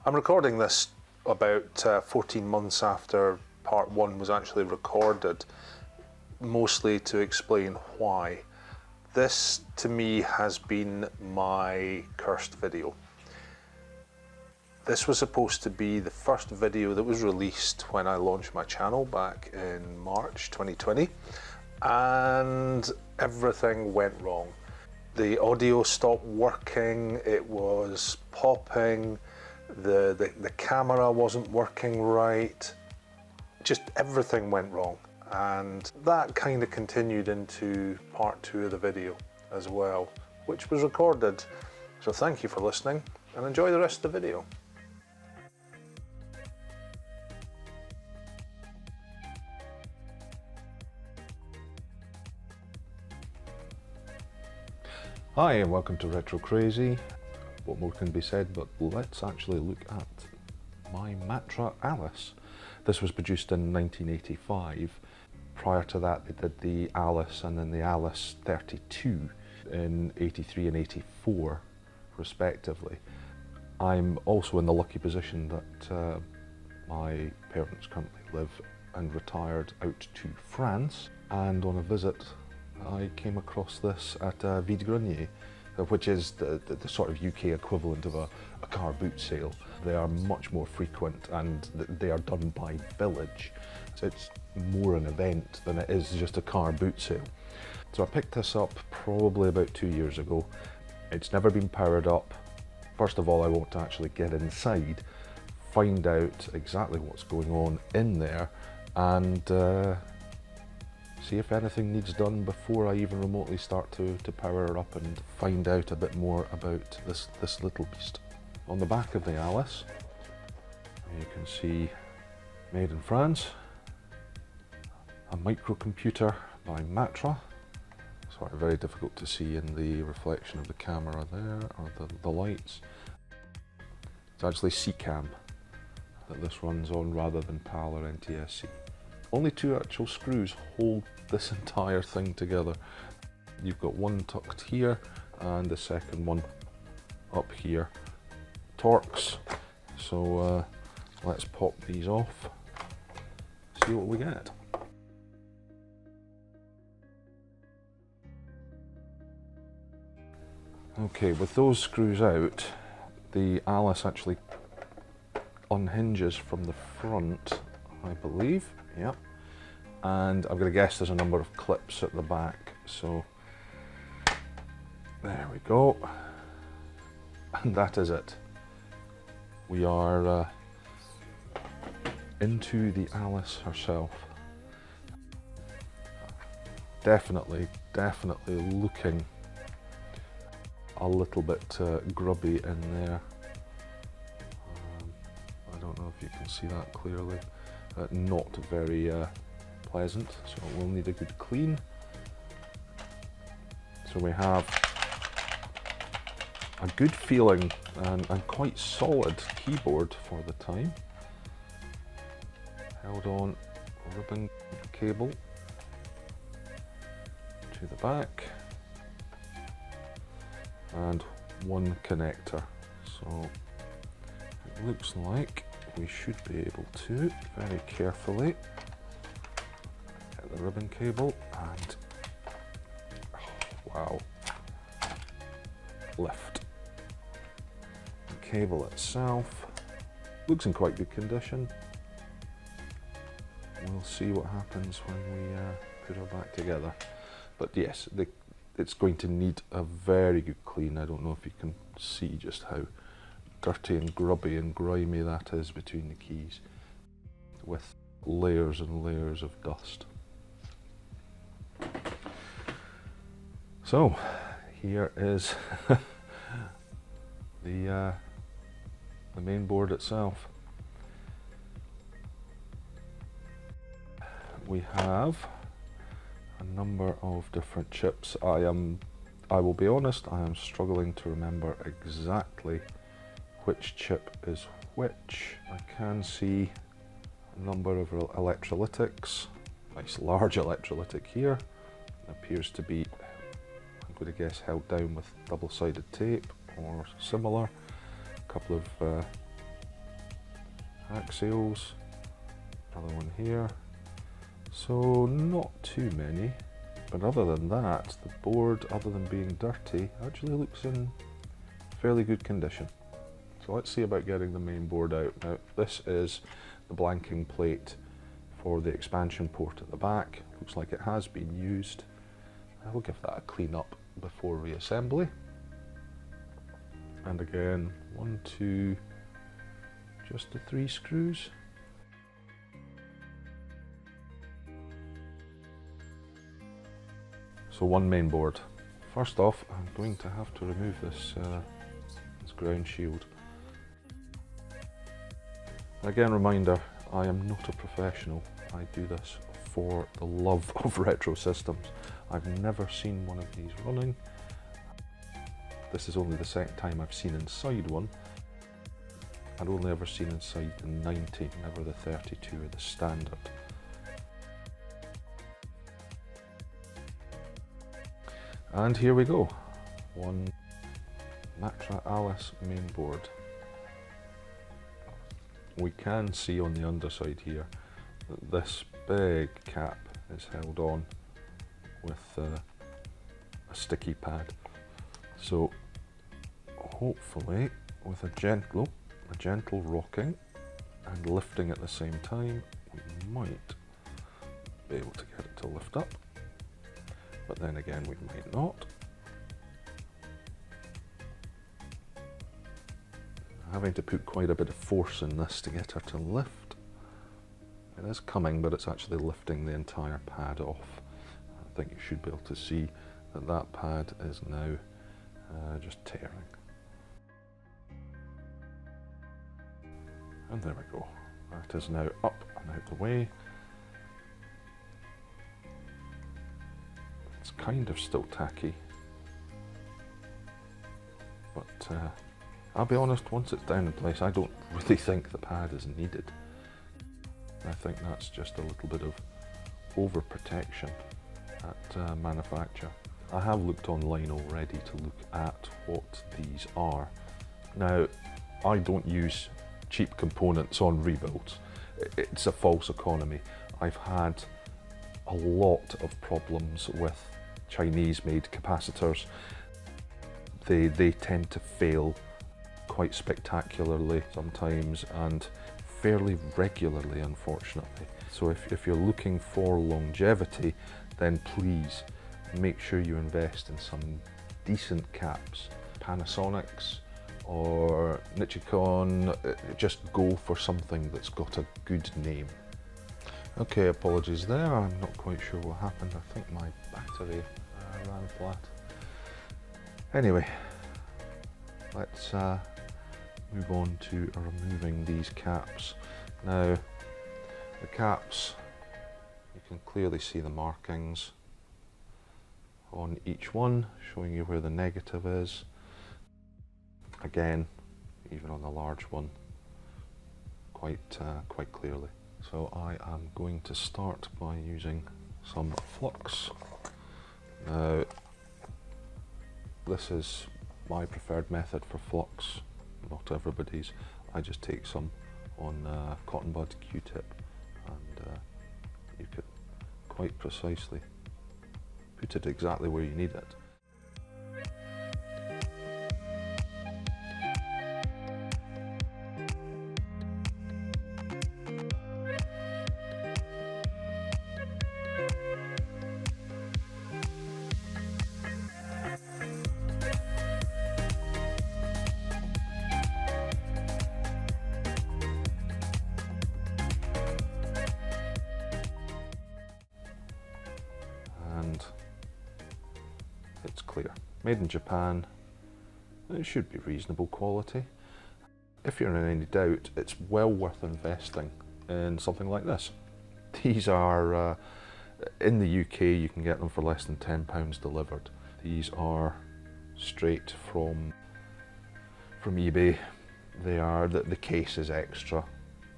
I'm recording this about 14 months after part 1 was actually recorded, mostly to explain why. This, to me, has been my cursed video. This was supposed to be the first video that was released when I launched my channel back in March 2020, and everything went wrong. The audio stopped working, it was popping, the camera wasn't working right, just everything went wrong. And that kind of continued into part 2 of the video as well, which was recorded. So thank you for listening and enjoy the rest of the video. Hi and welcome to Retro Crazy. What more can be said, but let's actually look at my Matra Alice. This was produced in 1985. Prior to that they did the Alice and then the Alice 32 in 83 and 84 respectively. I'm also in the lucky position that my parents currently live and retired out to France, and on a visit I came across this at Vide Grenier, which is the sort of UK equivalent of a car boot sale. They are much more frequent and they are done by village. So it's more an event than it is just a car boot sale. So I picked this up probably about 2 years ago. It's never been powered up. First of all, I want to actually get inside, find out exactly what's going on in there, and see if anything needs done before I even remotely start to power her up and find out a bit more about this little beast. On the back of the Alice, you can see made in France, a microcomputer by Matra. Sort of very difficult to see in the reflection of the camera there, or the lights. It's actually CCAM that this runs on rather than PAL or NTSC. Only 2 actual screws hold this entire thing together. You've got one tucked here and the second one up here. Torx. So let's pop these off, see what we get. Okay, with those screws out, the Alice actually unhinges from the front, I believe. Yep. And I'm going to guess there's a number of clips at the back, so there we go. And that is it. We are into the Alice herself. Definitely looking a little bit grubby in there. I don't know if you can see that clearly. Not very pleasant, so we'll need a good clean. So we have a good feeling and quite solid keyboard for the time. Held on ribbon cable to the back and one connector. So it looks like we should be able to very carefully get the ribbon cable and, oh, wow, lift. The cable itself looks in quite good condition. We'll see what happens when we put her back together. But yes, it's going to need a very good clean. I don't know if you can see just how dirty and grubby and grimy that is between the keys, with layers and layers of dust. So here is the main board itself. we have a number of different chips. I will be honest, I am struggling to remember exactly which chip is which. I can see a number of electrolytics. Nice large electrolytic here. It appears to be, I'm going to guess, held down with double-sided tape or similar. A couple of axials. Another one here. So not too many, but other than that, the board, other than being dirty, actually looks in fairly good condition. So let's see about getting the main board out. Now this is the blanking plate for the expansion port at the back. Looks like it has been used. I will give that a clean up before reassembly. And again, 1, 2, just the 3 screws. So one main board. First off, I'm going to have to remove this, this ground shield. Again, reminder, I am not a professional. I do this for the love of retro systems. I've never seen one of these running. This is only the second time I've seen inside one. I'd only ever seen inside the 90, never the 32 or the standard. And here we go, one Matra Alice mainboard. We can see on the underside here that this big cap is held on with a sticky pad. So hopefully with a gentle rocking and lifting at the same time, we might be able to get it to lift up. But then again, we might not. Having to put quite a bit of force in this to get her to lift. It is coming, but it's actually lifting the entire pad off. I think you should be able to see that that pad is now just tearing. And there we go. That is now up and out the way. It's kind of still tacky, but I'll be honest, once it's down in place, I don't really think the pad is needed. I think that's just a little bit of overprotection at manufacture. I have looked online already to look at what these are. Now, I don't use cheap components on rebuilds. It's a false economy. I've had a lot of problems with Chinese-made capacitors. They tend to fail quite spectacularly sometimes and fairly regularly, unfortunately. So if you're looking for longevity, then please make sure you invest in some decent caps. Panasonic's or Nichicon, just go for something that's got a good name. Okay, apologies there, I'm not quite sure what happened. I think my battery ran flat. Anyway, let's move on to removing these caps. Now, the caps, you can clearly see the markings on each one, showing you where the negative is. Again, even on the large one, quite clearly. So I am going to start by using some flux. Now, this is my preferred method for flux, not everybody's. I just take some on cotton bud Q-tip, and you can quite precisely put it exactly where you need it. And it's clear. Made in Japan, it should be reasonable quality. If you're in any doubt, it's well worth investing in something like this. These are, in the UK you can get them for less than £10 delivered. These are straight from eBay. They are, the case is extra,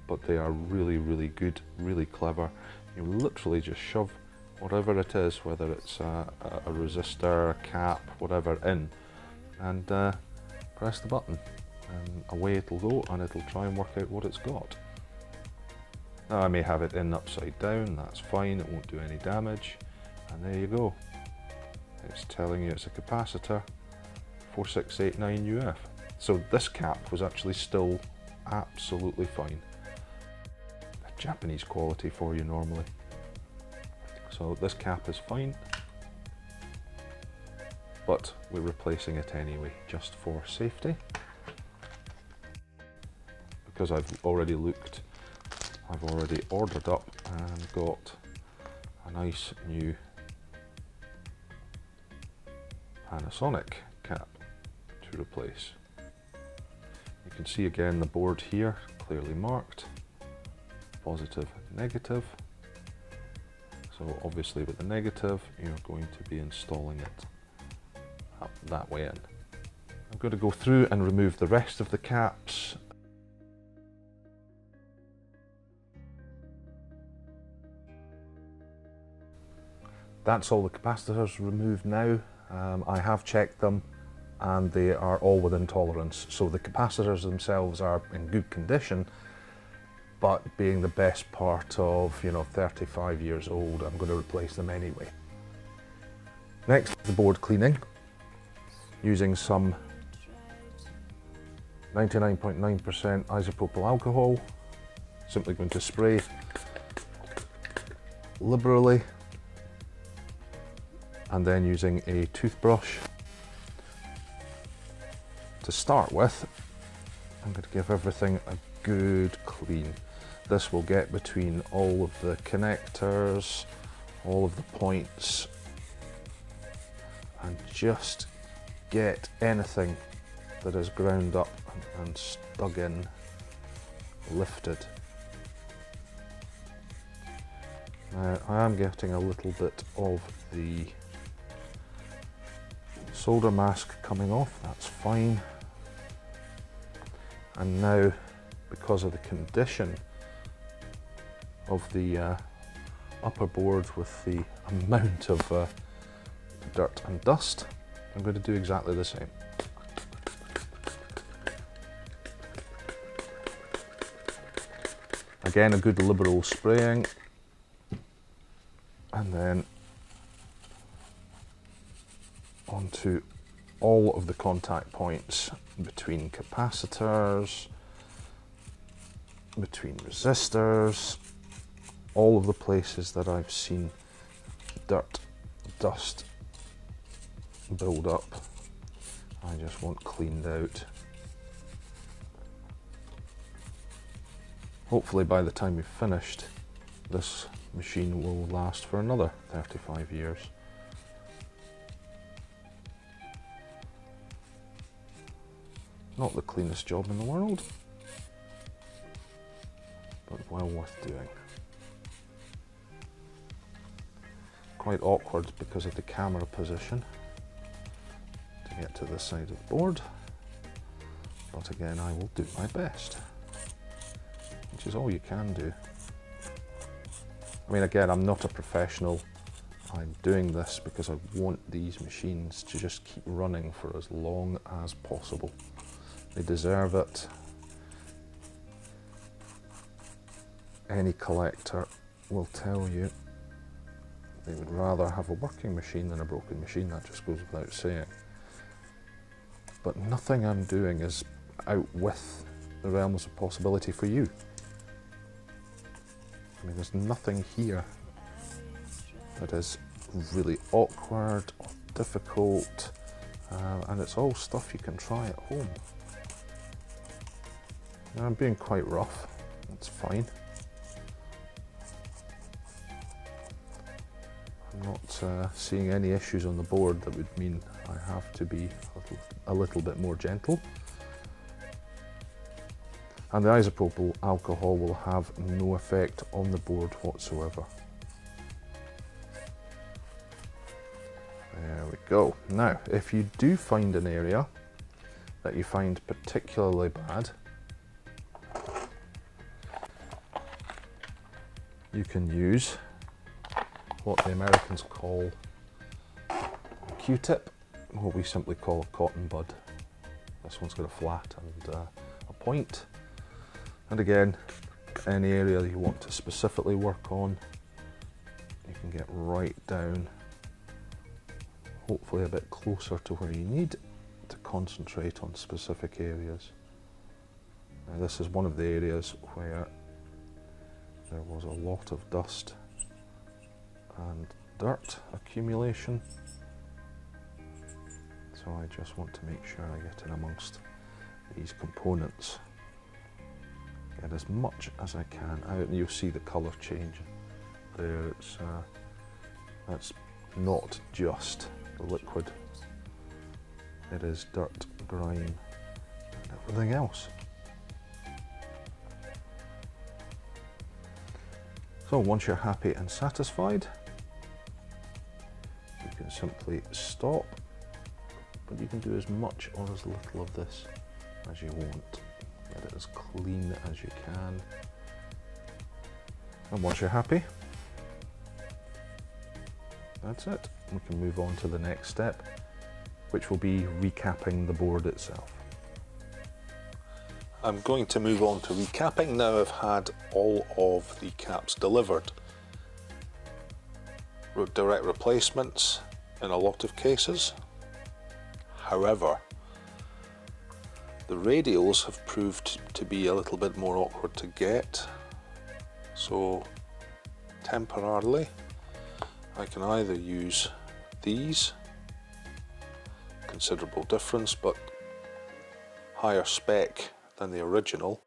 but they are really, really good, really clever. You literally just shove whatever it is, whether it's a resistor, a cap, whatever, in, and press the button, and away it'll go, and it'll try and work out what it's got. Now I may have it in upside down, that's fine, it won't do any damage, and there you go. It's telling you it's a capacitor, 4689 UF. So this cap was actually still absolutely fine. Japanese quality for you normally. So this cap is fine, but we're replacing it anyway, just for safety. Because I've already looked, I've already ordered up and got a nice new Panasonic cap to replace. You can see again the board here, clearly marked, positive, negative. So obviously with the negative, you're going to be installing it up that way in. I'm going to go through and remove the rest of the caps. That's all the capacitors removed now. I have checked them and they are all within tolerance. So the capacitors themselves are in good condition, but being the best part of, 35 years old, I'm going to replace them anyway. Next, the board cleaning, using some 99.9% isopropyl alcohol. Simply going to spray liberally, and then using a toothbrush. To start with, I'm going to give everything a good clean. This will get between all of the connectors, all of the points, and just get anything that is ground up and stuck in lifted. Now I am getting a little bit of the solder mask coming off, that's fine. And now, because of the condition of the upper board with the amount of dirt and dust, I'm going to do exactly the same. Again, a good liberal spraying, and then onto all of the contact points between capacitors, between resistors, all of the places that I've seen dirt, dust build up, I just want cleaned out. Hopefully by the time we've finished, this machine will last for another 35 years. Not the cleanest job in the world, but well worth doing. Quite awkward because of the camera position to get to this side of the board, but again I will do my best, which is all you can do. I mean, again, I'm not a professional. I'm doing this because I want these machines to just keep running for as long as possible. They deserve it. Any collector will tell you they would rather have a working machine than a broken machine, that just goes without saying. But nothing I'm doing is out with the realms of possibility for you. I mean, there's nothing here that is really awkward or difficult, and it's all stuff you can try at home. Now, I'm being quite rough, that's fine. I'm not seeing any issues on the board that would mean I have to be a little bit more gentle. and the isopropyl alcohol will have no effect on the board whatsoever. There we go. Now, if you do find an area that you find particularly bad, you can use what the Americans call a Q-tip, what we simply call a cotton bud. This one's got a flat and a point. And again, any area you want to specifically work on, you can get right down, hopefully a bit closer to where you need to concentrate on specific areas. Now, this is one of the areas where there was a lot of dust and dirt accumulation, so I just want to make sure I get in amongst these components, get as much as I can out, and you'll see the colour change there. That's not just the liquid, it is dirt, grime and everything else. So once you're happy and satisfied, you can simply stop, but you can do as much or as little of this as you want. Get it as clean as you can. And once you're happy, that's it. We can move on to the next step, which will be recapping the board itself. I'm going to move on to recapping now I've had all of the caps delivered. Direct replacements in a lot of cases. However, the radials have proved to be a little bit more awkward to get, so temporarily I can either use these, considerable difference but higher spec than the original.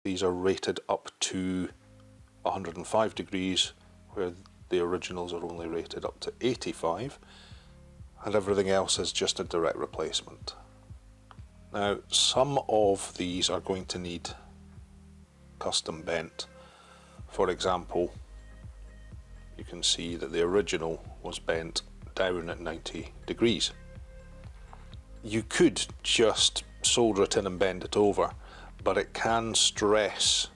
These are rated up to 105 degrees, where the originals are only rated up to 85, and everything else is just a direct replacement. Now, some of these are going to need custom bent. For example, you can see that the original was bent down at 90 degrees. You could just solder it in and bend it over, but it can stress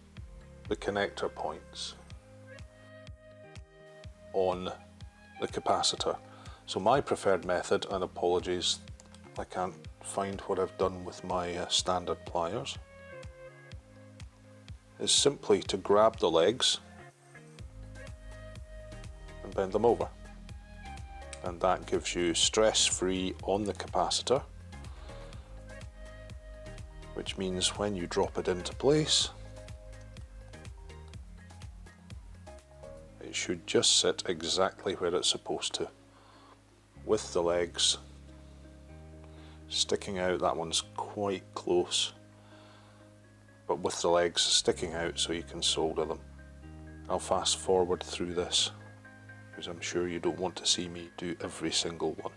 the connector points on the capacitor. So my preferred method, and apologies I can't find what I've done with my standard pliers, is simply to grab the legs and bend them over, and that gives you stress free on the capacitor, which means when you drop it into place, it should just sit exactly where it's supposed to, with the legs sticking out. That one's quite close, but with the legs sticking out so you can solder them. I'll fast forward through this because I'm sure you don't want to see me do every single one.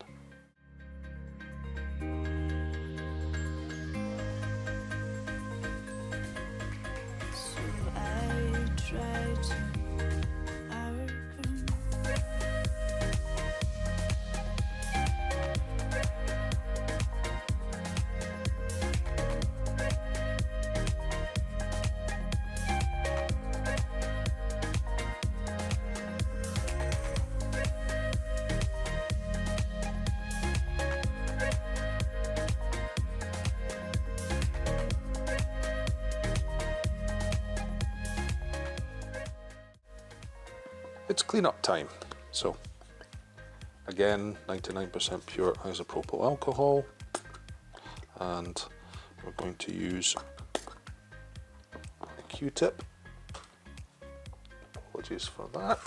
It's cleanup time. So again, 99% pure isopropyl alcohol, and we're going to use a Q-tip. Apologies for that.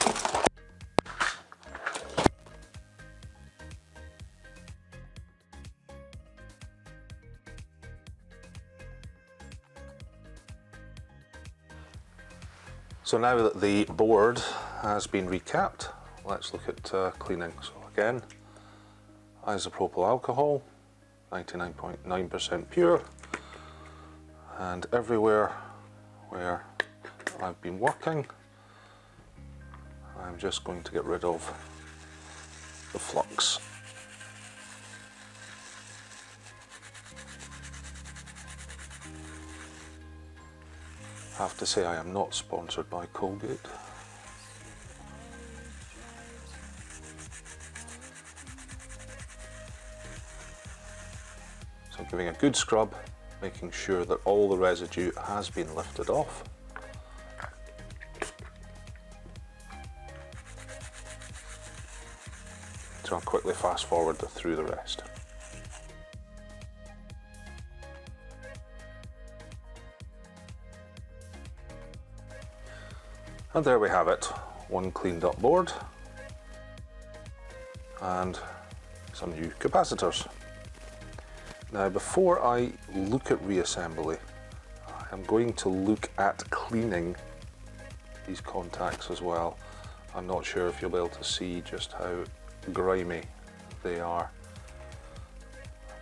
So now that the board has been recapped, let's look at cleaning. So again, isopropyl alcohol, 99.9% pure, And everywhere where I've been working, I'm just going to get rid of the flux. I have to say I am not sponsored by Colgate. So giving a good scrub, making sure that all the residue has been lifted off. So I'll quickly fast forward through the rest. And there we have it, one cleaned up board and some new capacitors. Now before I look at reassembly, I'm going to look at cleaning these contacts as well. I'm not sure if you'll be able to see just how grimy they are.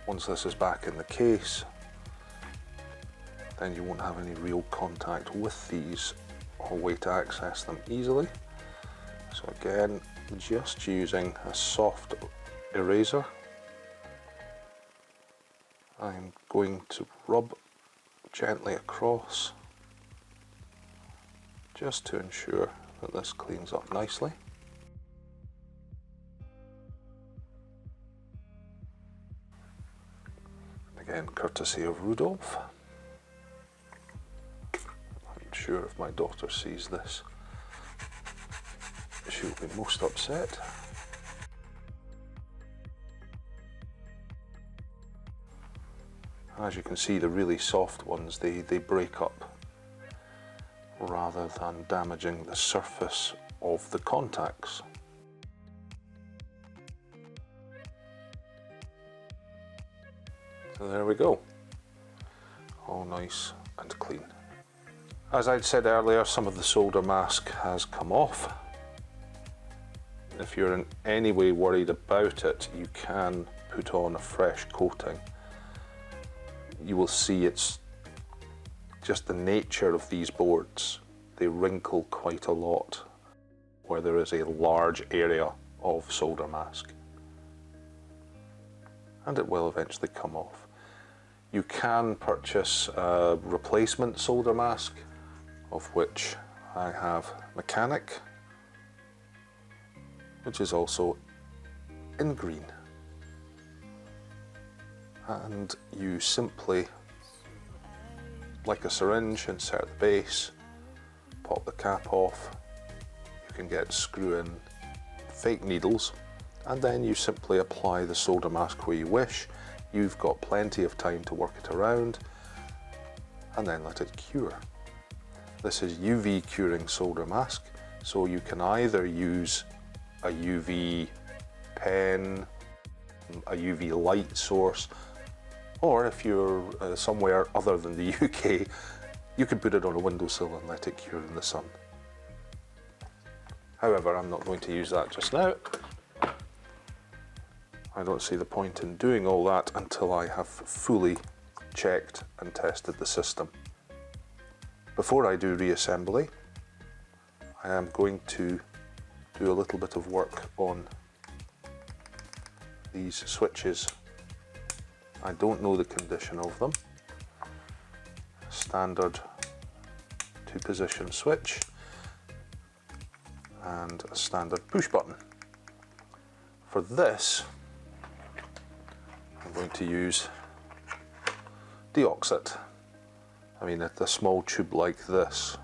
Once this is back in the case, then you won't have any real contact with these or way to access them easily. So again, just using a soft eraser, I'm going to rub gently across just to ensure that this cleans up nicely. Again, courtesy of Rudolph. I'm sure if my daughter sees this, she'll be most upset. As you can see, the really soft ones, they break up rather than damaging the surface of the contacts. So there we go, all nice and clean. As I'd said earlier, some of the solder mask has come off. If you're in any way worried about it, you can put on a fresh coating. You will see it's just the nature of these boards. They wrinkle quite a lot where there is a large area of solder mask, and it will eventually come off. You can purchase a replacement solder mask, of which I have Mechanic, which is also in green. And you simply, like a syringe, insert the base, pop the cap off. You can get screw in fake needles, and then you simply apply the solder mask where you wish. You've got plenty of time to work it around, and then let it cure. This is UV curing solder mask, so you can either use a UV pen, a UV light source, or if you're somewhere other than the UK, you can put it on a windowsill and let it cure in the sun. However, I'm not going to use that just now. I don't see the point in doing all that until I have fully checked and tested the system. Before I do reassembly, I am going to do a little bit of work on these switches. I don't know the condition of them. Standard 2-position switch and a standard push button. For this, I'm going to use deoxit. I mean, a small tube like this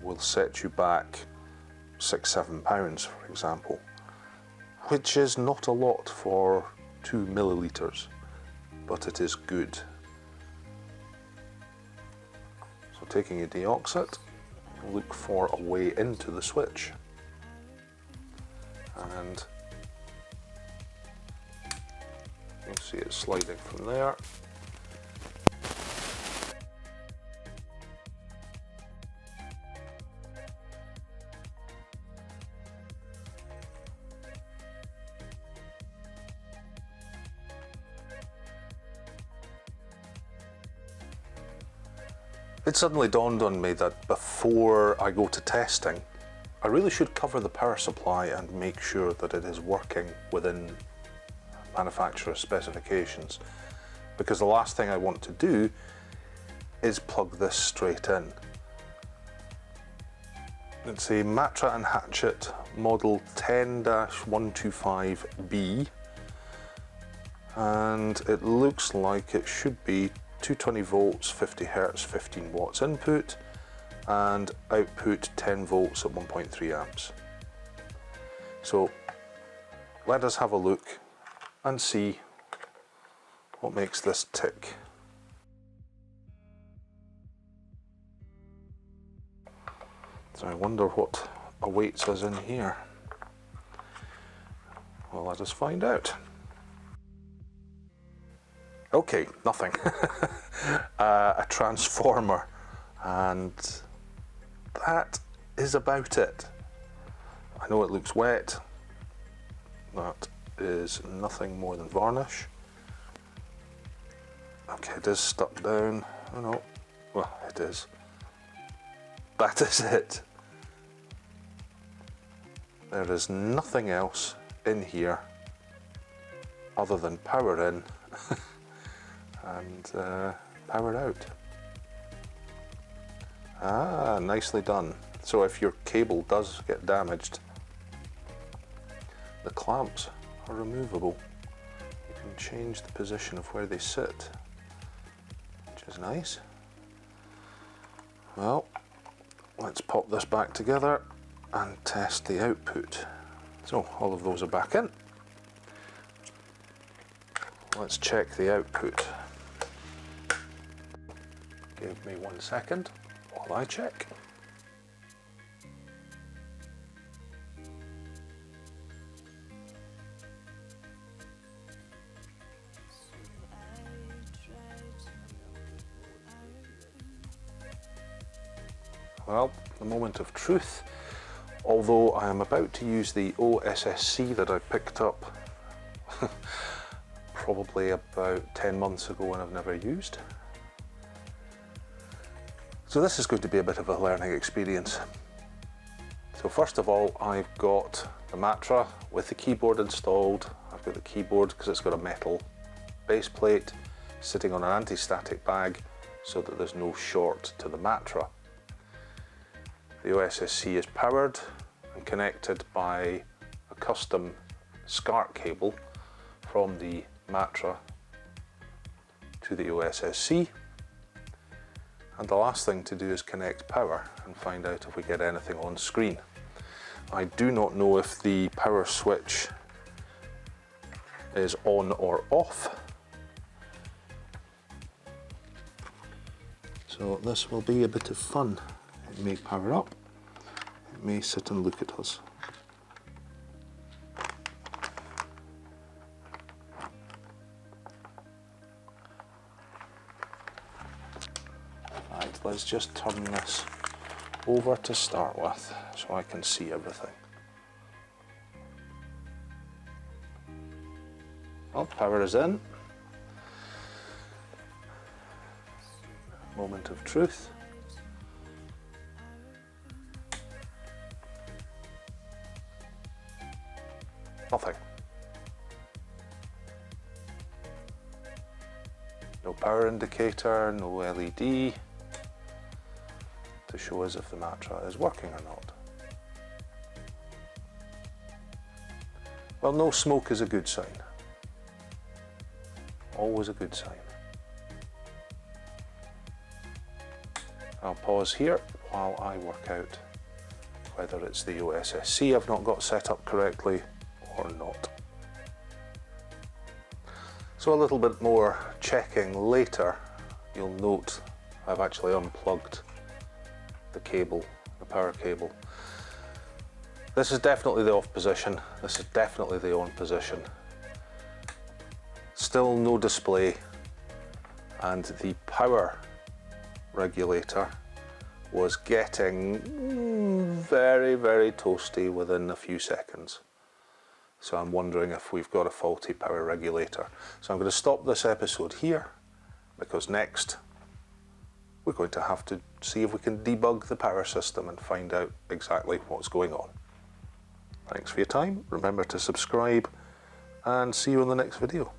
will set you back £6–7, for example, which is not a lot for 2 millilitres, but it is good. So taking a deoxit, look for a way into the switch, and you'll see it sliding from there. It suddenly dawned on me that before I go to testing, I really should cover the power supply and make sure that it is working within manufacturer specifications, because the last thing I want to do is plug this straight in. It's a Matra and Hatchet model 10-125B, and it looks like it should be 220 volts, 50 Hz, 15 watts input, and output 10 volts at 1.3 amps. So let us have a look and see what makes this tick. So I wonder what awaits us in here. Well, let us find out. Okay, nothing. A transformer, and that is about it. I know it looks wet. That is nothing more than varnish. Okay, it is stuck down. Oh no, well, it is. That is it. There is nothing else in here other than power in and power out. Ah, nicely done. So if your cable does get damaged, the clamps are removable. You can change the position of where they sit, which is nice. Well, let's pop this back together and test the output. So all of those are back in. Let's check the output. Give me 1 second while I check. Well, the moment of truth. Although I am about to use the OSSC that I picked up probably about 10 months ago and I've never used. So this is going to be a bit of a learning experience. So first of all, I've got the Matra with the keyboard installed. I've got the keyboard because it's got a metal base plate sitting on an anti-static bag so that there's no short to the Matra. The OSSC is powered and connected by a custom SCART cable from the Matra to the OSSC. And the last thing to do is connect power and find out if we get anything on screen. I do not know if the power switch is on or off. So this will be a bit of fun. It may power up, it may sit and look at us. Right, let's just turn this over to start with so I can see everything. Well, power is in. Moment of truth. Nothing. No power indicator, no LED to show us if the Matra is working or not. Well, no smoke is a good sign. Always a good sign. I'll pause here while I work out whether it's the OSSC I've not got set up correctly or not. So a little bit more checking later, you'll note I've actually unplugged the cable, the power cable. This is definitely the off position, this is definitely the on position. Still no display, and the power regulator was getting very, very toasty within a few seconds. So I'm wondering if we've got a faulty power regulator. So I'm going to stop this episode here, because next we're going to have to see if we can debug the power system and find out exactly what's going on. Thanks for your time. Remember to subscribe and see you in the next video.